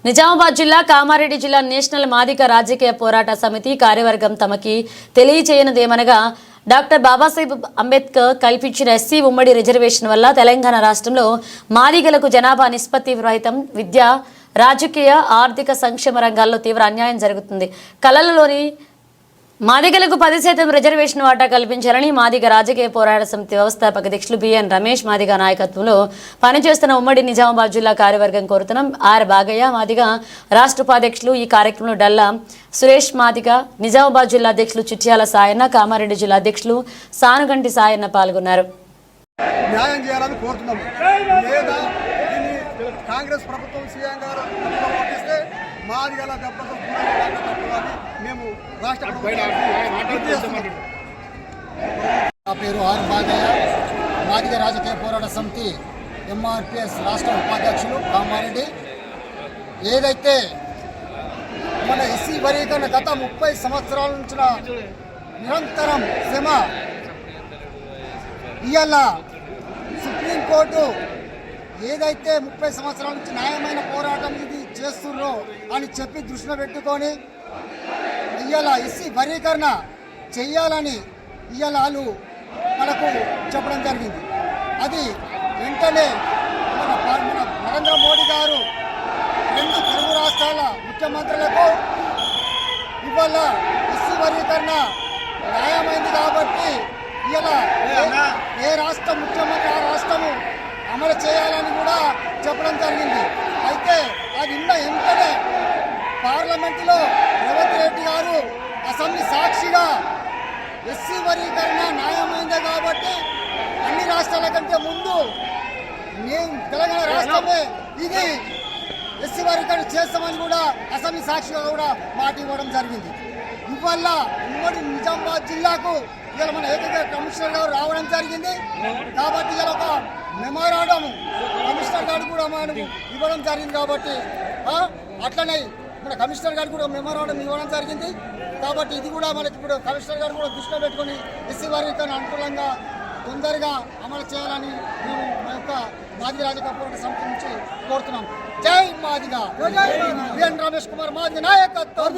నిజామాబాద్ జిల్లా కామారెడ్డి జిల్లా నేషనల్ మాదిగ రాజకీయ పోరాట సమితి కార్యవర్గం తమకి తెలియచేయనిదేమనగా డాక్టర్ బాబాసాహెబ్ అంబేద్కర్ కల్పించిన ఎస్సీ ఉమ్మడి రిజర్వేషన్ వల్ల తెలంగాణ రాష్ట్రంలో మాదిగలకు జనాభా నిష్పత్తి రహితం విద్య రాజకీయ ఆర్థిక సంక్షేమ రంగాల్లో తీవ్ర అన్యాయం జరుగుతుంది. కళలలోని మాదిగలకు 10% రిజర్వేషన్ వాటా కల్పించాలని మాదిగ రాజకీయ పోరాట సమితి వ్యవస్థాపక అధ్యక్షులు బిఎన్ రమేష్ మాదిగ నాయకత్వంలో పనిచేస్తున్న ఉమ్మడి నిజామాబాద్ జిల్లా కార్యవర్గం కోరుతున్నాం. ఆర్ బాగయ్య మాదిగ రాష్ట్ర ఉపాధ్యక్షులు, ఈ కార్యక్రమంలో డల్లా సురేష్ మాదిగ, నిజామాబాద్ జిల్లా అధ్యక్షులు చిట్యాల సాయన్న, కామారెడ్డి జిల్లా అధ్యక్షులు సానుగంటి సాయన్న పాల్గొన్నారు. న్యాయం చేయాలని కోరుతున్నాము. లేదా కాంగ్రెస్ ప్రభుత్వం సీఎం గారు పంపిస్తే మాదిగల దెబ్బతో తప్పదని మేము రాష్ట్ర నా పేరు ఆర్ బాగయ్య, మాదిగ రాజకీయ పోరాట సమితి ఎంఆర్పిఎస్ రాష్ట్ర ఉపాధ్యక్షులు కామారెడ్డి. ఏదైతే మన ఎస్సీ వర్గీకరణ గత 30 సంవత్సరాల నుంచి నిరంతరం శ్రమ ఇవాళ సుప్రీంకోర్టు ఏదైతే 30 సంవత్సరాల నుంచి న్యాయమైన పోరాటం ఇది చేస్తుర్రో అని చెప్పి దృష్టిలో పెట్టుకొని ఇవాళ ఎస్సీ వర్గీకరణ చెయ్యాలని ఇవాళ వాళ్ళు మనకు చెప్పడం జరిగింది. అది వెంటనే మన నరేంద్ర మోడీ గారు 2 తెలుగు రాష్ట్రాల ముఖ్యమంత్రులకు ఇవాళ ఎస్సీ వర్గీకరణ న్యాయమైంది కాబట్టి ఇవాళ ఏ రాష్ట్ర ముఖ్యమంత్రి ఆ రాష్ట్రము అమలు చేయాలని కూడా చెప్పడం జరిగింది. అయితే అది వెంటనే పార్లమెంటులో రేవంత్ రెడ్డి గారు అసెంబ్లీ సాక్షిగా ఎస్సీ వర్గీకరణ న్యాయమైందే కాబట్టి అన్ని రాష్ట్రాల కంటే ముందు మేము తెలంగాణ రాష్ట్రమే ఇది ఎస్సీ వర్గీకరణ చేస్తామని కూడా అసెంబ్లీ సాక్షిగా కూడా మాట ఇవ్వడం జరిగింది. ఇవల్ల ఉమ్మడి నిజామాబాద్ జిల్లాకు ఇలా మన ఏకైక కమిషనర్ గారు రావడం జరిగింది. కాబట్టి ఇలా ఒక మెమోరాండం కమిషనర్ గారు కూడా మనం ఇవ్వడం జరిగింది. కాబట్టి అట్లనే మన కమిషనర్ గారు కూడా మెమోరాండం ఇవ్వడం జరిగింది. కాబట్టి ఇది కూడా మనకి ఇప్పుడు కమిషనర్ గారు కూడా దృష్టిలో పెట్టుకొని ఎస్సీ వర్గీకరణ అనుకూలంగా తొందరగా అమలు చేయాలని మేము మా యొక్క మాదిగ రాజకీయ పోరాట సమితి నుంచి కోరుతున్నాం. జై మాదిగ. బిఎన్ రమేష్ కుమార్ మాదిగ నాయకత్వం.